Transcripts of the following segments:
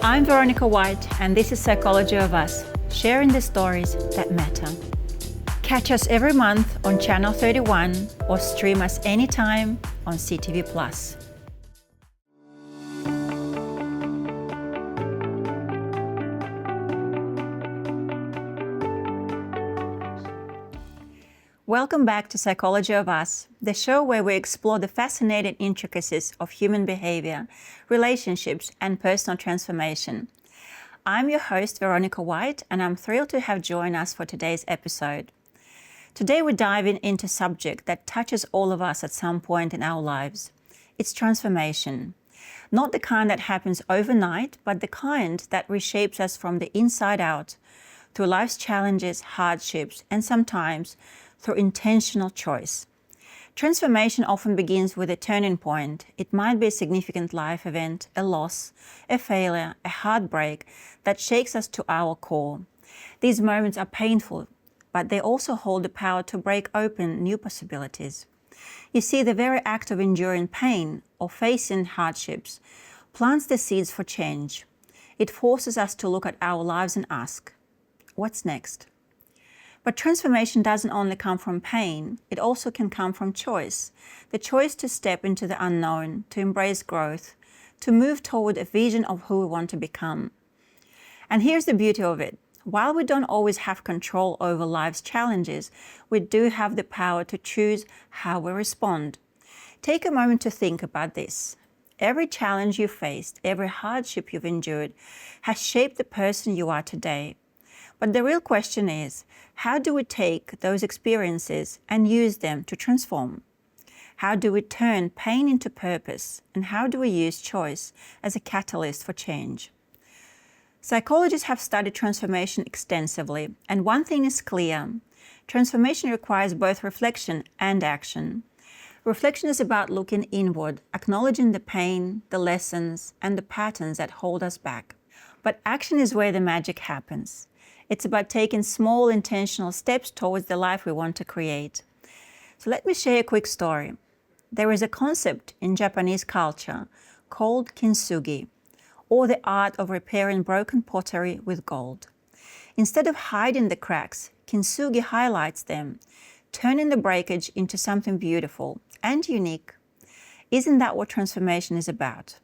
I'm Veronica White, and this is Psychology of Us, sharing the stories that matter. Catch us every month on Channel 31 or stream us anytime on CTV+. Welcome back to Psychology of Us, the show where we explore the fascinating intricacies of human behavior, relationships, and personal transformation. I'm your host, Veronica White, and I'm thrilled to have joined us for today's episode. Today we're diving into a subject that touches all of us at some point in our lives. It's transformation. Not the kind that happens overnight, but the kind that reshapes us from the inside out, through life's challenges, hardships, and sometimes through intentional choice. Transformation often begins with a turning point. It might be a significant life event, a loss, a failure, a heartbreak that shakes us to our core. These moments are painful, but they also hold the power to break open new possibilities. You see, the very act of enduring pain or facing hardships plants the seeds for change. It forces us to look at our lives and ask, what's next? But transformation doesn't only come from pain, it also can come from choice. The choice to step into the unknown, to embrace growth, to move toward a vision of who we want to become. And here's the beauty of it. While we don't always have control over life's challenges, we do have the power to choose how we respond. Take a moment to think about this. Every challenge you faced, every hardship you've endured has shaped the person you are today. But the real question is, how do we take those experiences and use them to transform? How do we turn pain into purpose? And how do we use choice as a catalyst for change? Psychologists have studied transformation extensively, and one thing is clear. Transformation requires both reflection and action. Reflection is about looking inward, acknowledging the pain, the lessons, and the patterns that hold us back. But action is where the magic happens. It's about taking small intentional steps towards the life we want to create. So let me share a quick story. There is a concept in Japanese culture called kintsugi, or the art of repairing broken pottery with gold. Instead of hiding the cracks, kintsugi highlights them, turning the breakage into something beautiful and unique. Isn't that what transformation is about?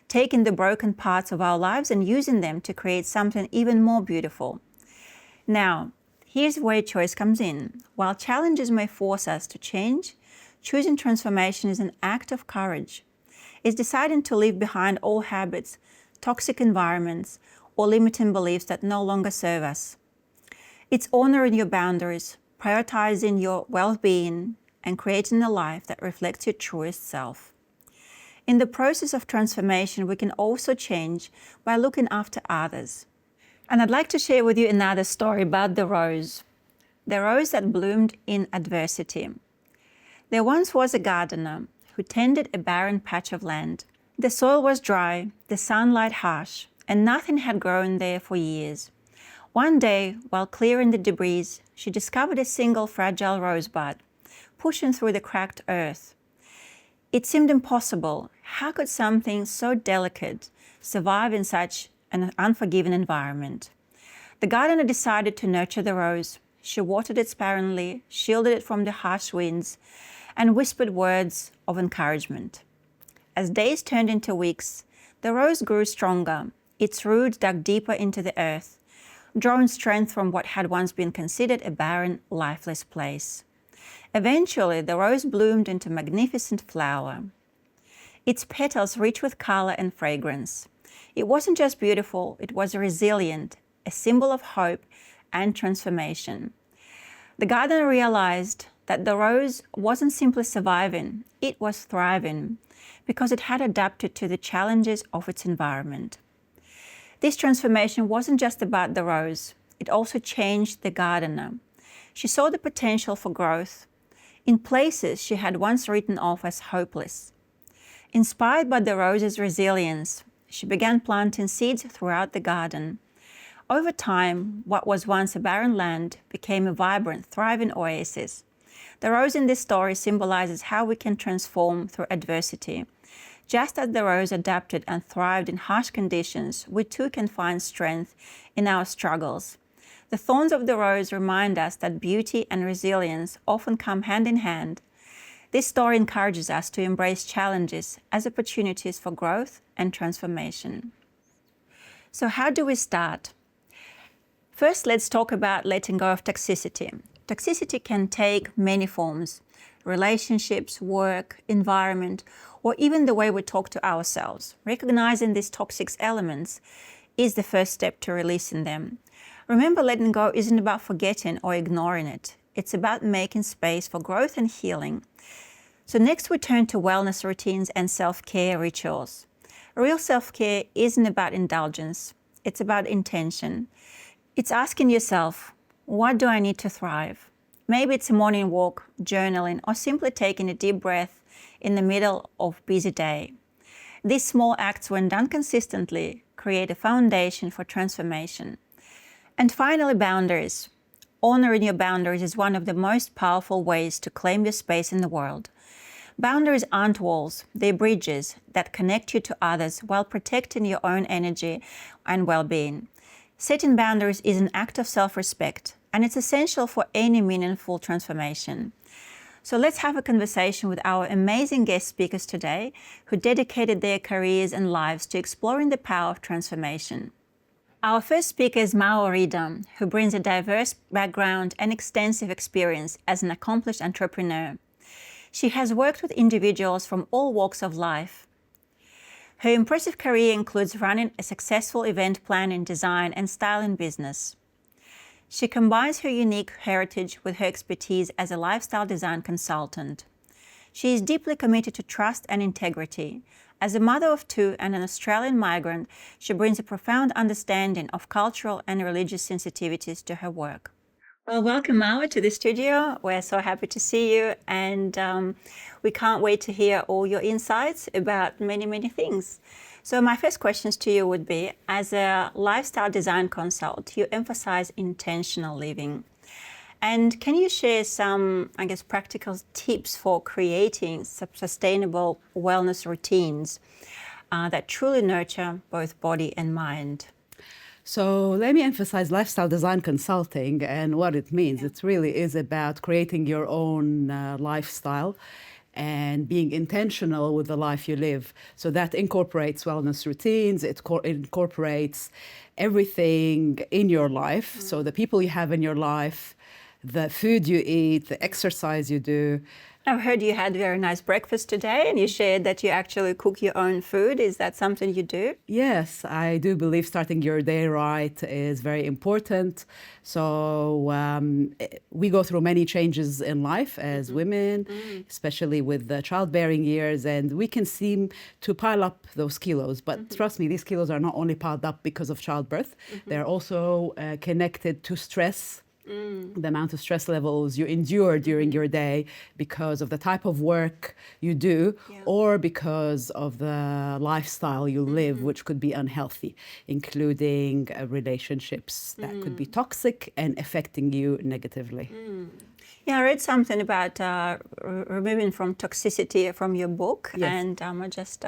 Taking the broken parts of our lives and using them to create something even more beautiful. Now, here's where choice comes in. While challenges may force us to change, choosing transformation is an act of courage. It's deciding to leave behind old habits, toxic environments, or limiting beliefs that no longer serve us. It's honoring your boundaries, prioritizing your well-being, and creating a life that reflects your truest self. In the process of transformation, we can also change by looking after others. And I'd like to share with you another story about the rose that bloomed in adversity. There once was a gardener who tended a barren patch of land. The soil was dry, the sunlight harsh, and nothing had grown there for years. One day, while clearing the debris, she discovered a single fragile rosebud pushing through the cracked earth. It seemed impossible. How could something so delicate survive in such an unforgiving environment? The gardener decided to nurture the rose. She watered it sparingly, shielded it from the harsh winds, and whispered words of encouragement. As days turned into weeks, the rose grew stronger. Its roots dug deeper into the earth, drawing strength from what had once been considered a barren, lifeless place. Eventually, the rose bloomed into a magnificent flower. Its petals rich with color and fragrance. It wasn't just beautiful, it was resilient, a symbol of hope and transformation. The gardener realized that the rose wasn't simply surviving, it was thriving, because it had adapted to the challenges of its environment. This transformation wasn't just about the rose, it also changed the gardener. She saw the potential for growth in places she had once written off as hopeless. Inspired by the rose's resilience, she began planting seeds throughout the garden. Over time, what was once a barren land became a vibrant, thriving oasis. The rose in this story symbolizes how we can transform through adversity, Just as the rose adapted and thrived in harsh conditions, we too can find strength in our struggles. The thorns of the rose remind us that beauty and resilience often come hand in hand. This story encourages us to embrace challenges as opportunities for growth and transformation. So how do we start? First, let's talk about letting go of toxicity. Toxicity can take many forms: relationships, work, environment, or even the way we talk to ourselves. Recognizing these toxic elements is the first step to releasing them. Remember, letting go isn't about forgetting or ignoring it. It's about making space for growth and healing. So next we turn to wellness routines and self-care rituals. Real self-care isn't about indulgence. It's about intention. It's asking yourself, what do I need to thrive? Maybe it's a morning walk, journaling, or simply taking a deep breath in the middle of a busy day. These small acts, when done consistently, create a foundation for transformation. And finally, boundaries. Honoring your boundaries is one of the most powerful ways to claim your space in the world. Boundaries aren't walls, they're bridges that connect you to others while protecting your own energy and well-being. Setting boundaries is an act of self-respect, and it's essential for any meaningful transformation. So let's have a conversation with our amazing guest speakers today who dedicated their careers and lives to exploring the power of transformation. Our first speaker is Marwa Rida, who brings a diverse background and extensive experience as an accomplished entrepreneur. She has worked with individuals from all walks of life. Her impressive career includes running a successful event planning, design, and styling business. She combines her unique heritage with her expertise as a lifestyle design consultant. She is deeply committed to trust and integrity. As a mother of two and an Australian migrant, she brings a profound understanding of cultural and religious sensitivities to her work. Well, welcome, Marwa, to the studio. We're so happy to see you, and we can't wait to hear all your insights about many, many things. So my first questions to you would be, as a lifestyle design consultant, you emphasize intentional living. And can you share some, practical tips for creating sustainable wellness routines that truly nurture both body and mind? So let me emphasize lifestyle design consulting and what it means. It really is about creating your own lifestyle and being intentional with the life you live. So that incorporates wellness routines, it incorporates everything in your life. So the people you have in your life, the food you eat, the exercise you do. I've heard you had a very nice breakfast today, and you shared that you actually cook your own food. Is that something you do? Yes, I do believe starting your day right is very important. So we go through many changes in life as women, especially with the childbearing years, and we can seem to pile up those kilos. But trust me, these kilos are not only piled up because of childbirth, they're also connected to stress. The amount of stress levels you endure during your day because of the type of work you do, or because of the lifestyle you live, which could be unhealthy, including relationships that could be toxic and affecting you negatively. Yeah, I read something about removing from toxicity from your book, and I just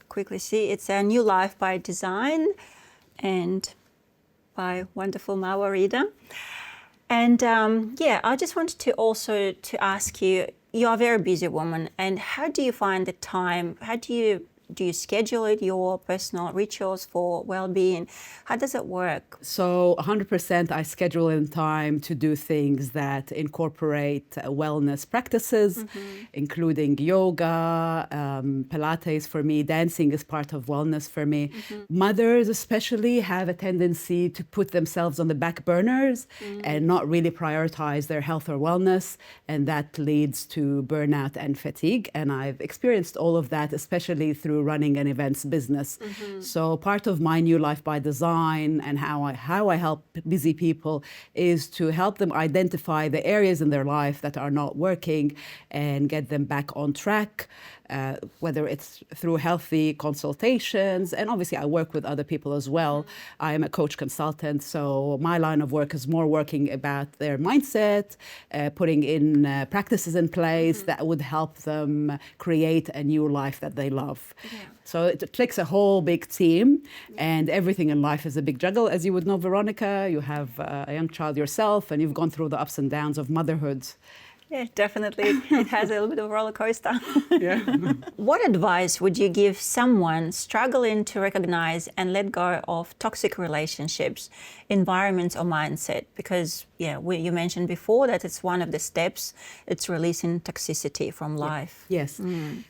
quickly see it's A New Life by Design and by wonderful Marwa Rida. And I just wanted to also to ask you, you're a very busy woman, and how do you find the time? How do you schedule it, your personal rituals for well-being? How does it work? So 100% I schedule in time to do things that incorporate wellness practices, including yoga, Pilates for me, dancing is part of wellness for me. Mothers especially have a tendency to put themselves on the back burners and not really prioritize their health or wellness, and that leads to burnout and fatigue. And I've experienced all of that, especially through running an events business. So part of my New Life by Design and how I help busy people is to help them identify the areas in their life that are not working and get them back on track. whether it's through healthy consultations, and obviously I work with other people as well. I am a coach consultant, so my line of work is more working about their mindset, putting in practices in place that would help them create a new life that they love. Yeah. So it takes a whole big team, and everything in life is a big juggle. As you would know, Veronica, you have a young child yourself, and you've gone through the ups and downs of motherhood. Yeah, definitely. It has a little bit of a roller coaster. Yeah. What advice would you give someone struggling to recognize and let go of toxic relationships, environments, or mindset? Because, you mentioned before that it's one of the steps, it's releasing toxicity from life. Yes.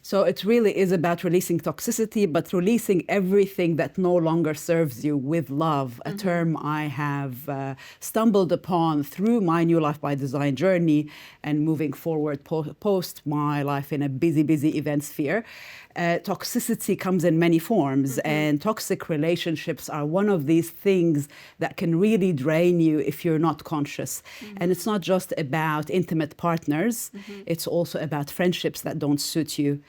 So it really is about releasing toxicity, but releasing everything that no longer serves you with love, a term I have stumbled upon through my New Life by Design journey and moving forward post my life in a busy event sphere. Toxicity comes in many forms, and toxic relationships are one of these things that can really drain you if you're not conscious. And it's not just about intimate partners, it's also about friendships that don't suit you,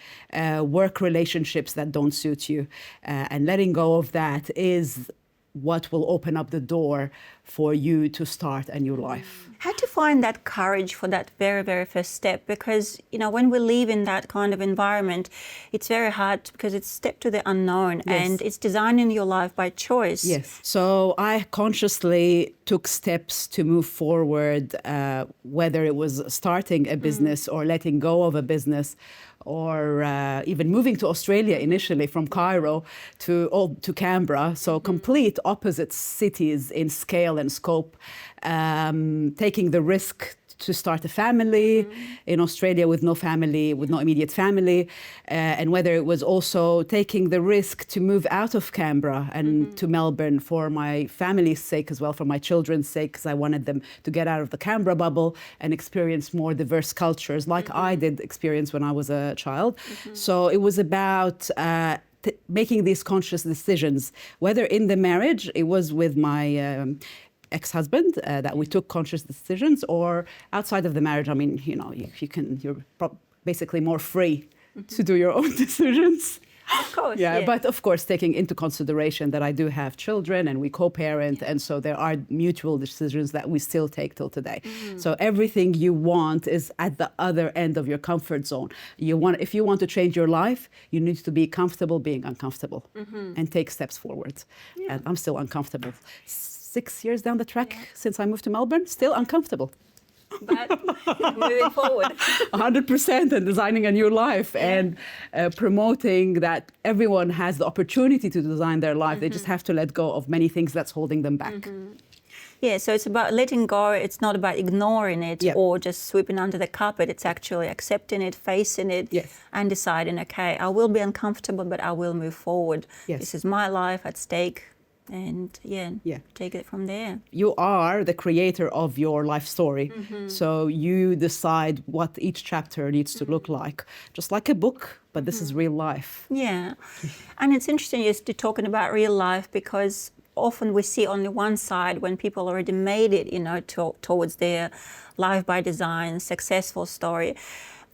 work relationships that don't suit you. And letting go of that is what will open up the door for you to start a new life. How to find that courage for that very first step? Because, when we live in that kind of environment, it's very hard because it's step to the unknown. Yes. And it's designing your life by choice. Yes. So I consciously took steps to move forward, whether it was starting a business or letting go of a business, or even moving to Australia initially from Cairo to Canberra. So complete opposite cities in scale and scope, taking the risk to start a family in Australia with no family, with no immediate family, and whether it was also taking the risk to move out of Canberra and to Melbourne for my family's sake as well, for my children's sake, because I wanted them to get out of the Canberra bubble and experience more diverse cultures like I did experience when I was a child. So it was about making these conscious decisions, whether in the marriage, it was with my ex-husband that we took conscious decisions, or outside of the marriage. I mean, you're basically more free to do your own decisions. Of course. Yeah, but of course, taking into consideration that I do have children and we co-parent, and so there are mutual decisions that we still take till today. So everything you want is at the other end of your comfort zone. If you want to change your life, you need to be comfortable being uncomfortable and take steps forward. Yeah. And I'm still uncomfortable. 6 years down the track since I moved to Melbourne, still uncomfortable. But moving forward. 100%, and designing a new life and promoting that everyone has the opportunity to design their life. They just have to let go of many things that's holding them back. Yeah, so it's about letting go. It's not about ignoring it or just sweeping under the carpet. It's actually accepting it, facing it, and deciding, okay, I will be uncomfortable, but I will move forward. Yes. This is my life at stake. And take it from there. You are the creator of your life story. So you decide what each chapter needs to look like. Just like a book, but this is real life. Yeah. And it's interesting just to talking about real life, because often we see only one side when people already made it, towards their life by design, successful story.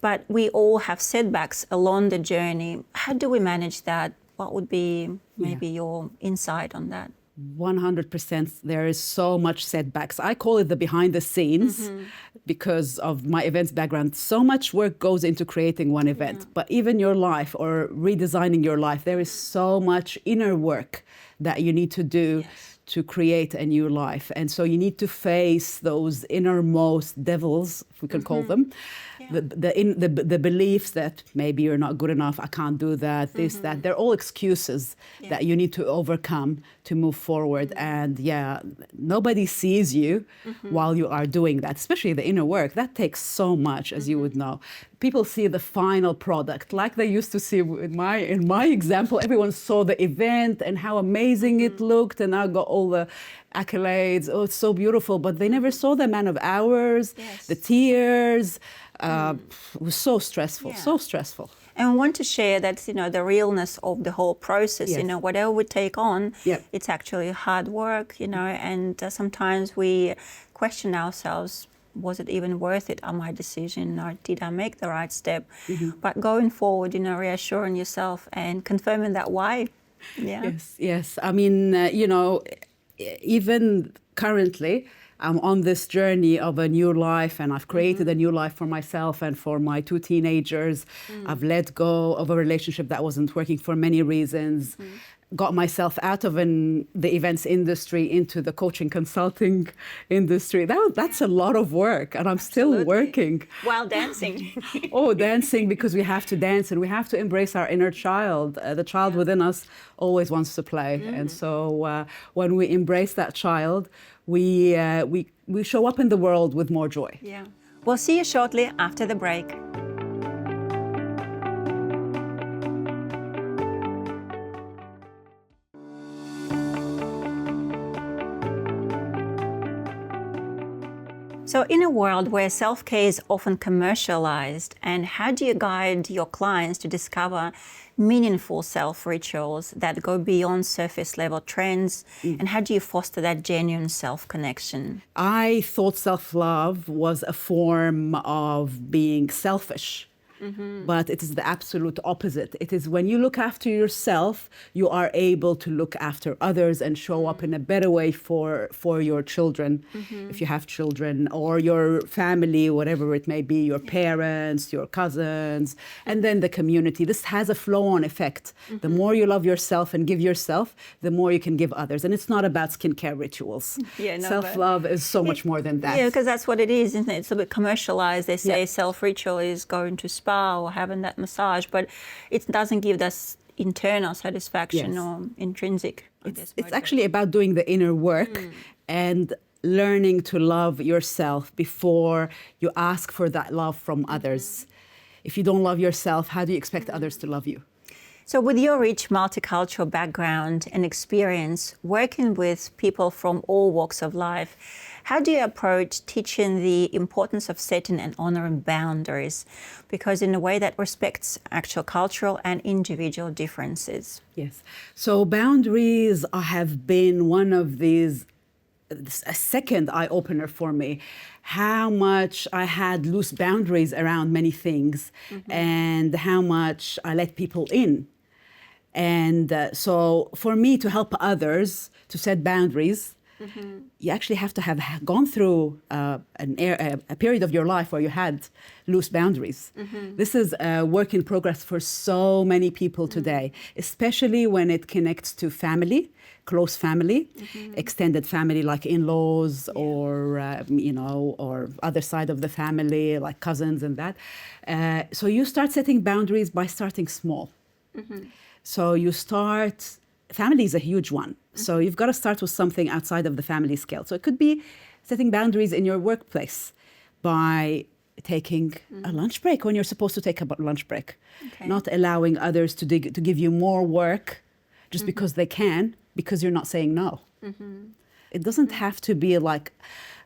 But we all have setbacks along the journey. How do we manage that? What would be maybe your insight on that? 100%. There is so much setbacks. I call it the behind the scenes because of my events background. So much work goes into creating one event, but even your life or redesigning your life, there is so much inner work that you need to do to create a new life. And so you need to face those innermost devils, if we can call them, the beliefs that maybe you're not good enough, I can't do that, this, that. They're all excuses that you need to overcome to move forward. And nobody sees you while you are doing that, especially the inner work. That takes so much, as you would know. People see the final product, like they used to see in my example. Everyone saw the event and how amazing it looked, and I got all the accolades. Oh, it's so beautiful, but they never saw the amount of hours, the tears. It was so stressful, so stressful. And we want to share that, the realness of the whole process, whatever we take on, it's actually hard work, and sometimes we question ourselves, was it even worth it? My decision, or did I make the right step? But going forward, reassuring yourself and confirming that why. Yeah. Yes. I mean, even currently, I'm on this journey of a new life, and I've created a new life for myself and for my two teenagers. I've let go of a relationship that wasn't working for many reasons. Got myself out of the events industry into the coaching consulting industry. That's a lot of work, and I'm still working. While dancing. Dancing, because we have to dance and we have to embrace our inner child. The child within us always wants to play. And so when we embrace that child, we show up in the world with more joy. Yeah. We'll see you shortly after the break. So in a world where self-care is often commercialized, and how do you guide your clients to discover meaningful self-rituals that go beyond surface-level trends, and how do you foster that genuine self-connection? I thought self-love was a form of being selfish. But it is the absolute opposite. It is when you look after yourself, you are able to look after others and show up in a better way for your children, if you have children, or your family, whatever it may be, your parents, your cousins, and then the community. This has a flow-on effect. The more you love yourself and give yourself, the more you can give others. And it's not about skincare rituals. Self-love is so much more than that. Yeah, because that's what it is, isn't it? It's a bit commercialized. They say self-ritual is going to spa or having that massage, but it doesn't give us internal satisfaction or intrinsic. It's actually about doing the inner work and learning to love yourself before you ask for that love from others. If you don't love yourself, how do you expect others to love you? So with your rich multicultural background and experience working with people from all walks of life, how do you approach teaching the importance of setting and honoring boundaries? Because in a way that respects actual cultural and individual differences. Yes. So boundaries have been one of these, a second eye-opener for me. How much I had loose boundaries around many things and how much I let people in. And so for me to help others to set boundaries, you actually have to have gone through a period of your life where you had loose boundaries. This is a work in progress for so many people today, especially when it connects to family, close family, extended family like in-laws or, or other side of the family like cousins and that. So you start setting boundaries by starting small. So you start, family is a huge one. So you've got to start with something outside of the family scale. So it could be setting boundaries in your workplace by taking a lunch break when you're supposed to take a lunch break. Not allowing others to give you more work just because they can, because you're not saying no. It doesn't have to be like,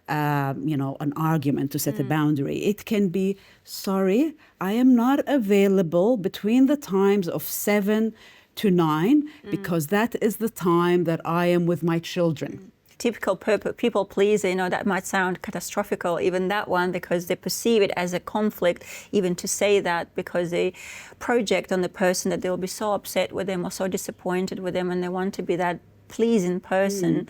an argument to set a boundary. It can be, sorry, I am not available between the times of 7 to 9 because that is the time that I am with my children. Typical people pleaser, that might sound catastrophical, even that one, because they perceive it as a conflict, even to say that, because they project on the person that they'll be so upset with them or so disappointed with them, and they want to be that pleasing person.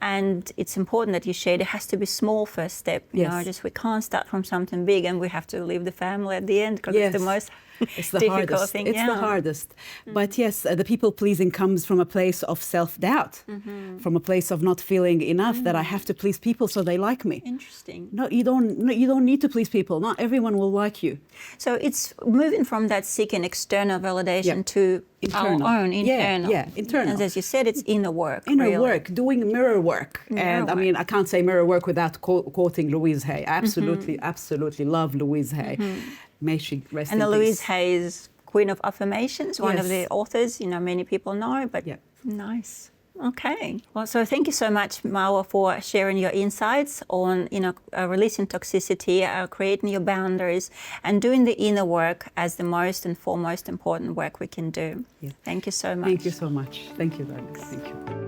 And it's important that you shared it has to be small first step. We can't start from something big, and we have to leave the family at the end because it's the most difficult thing. It's the hardest. But yes, the people pleasing comes from a place of self-doubt, from a place of not feeling enough, that I have to please people so they like me. Interesting. No, you don't need to please people. Not everyone will like you. So it's moving from that seeking external validation to internal. Our own internal. Internal. And as you said, it's inner work. Inner work, doing mirror work. I mean, I can't say mirror work without quoting Louise Hay. Absolutely love Louise Hay. May she rest in peace. And Louise Hay is Queen of Affirmations, one of the authors, many people know, but nice. Okay. Well, so thank you so much, Marwa, for sharing your insights on, releasing toxicity, creating your boundaries, and doing the inner work as the most and foremost important work we can do. Thank you so much. Thank you so much. Thank you, darling. Thank you.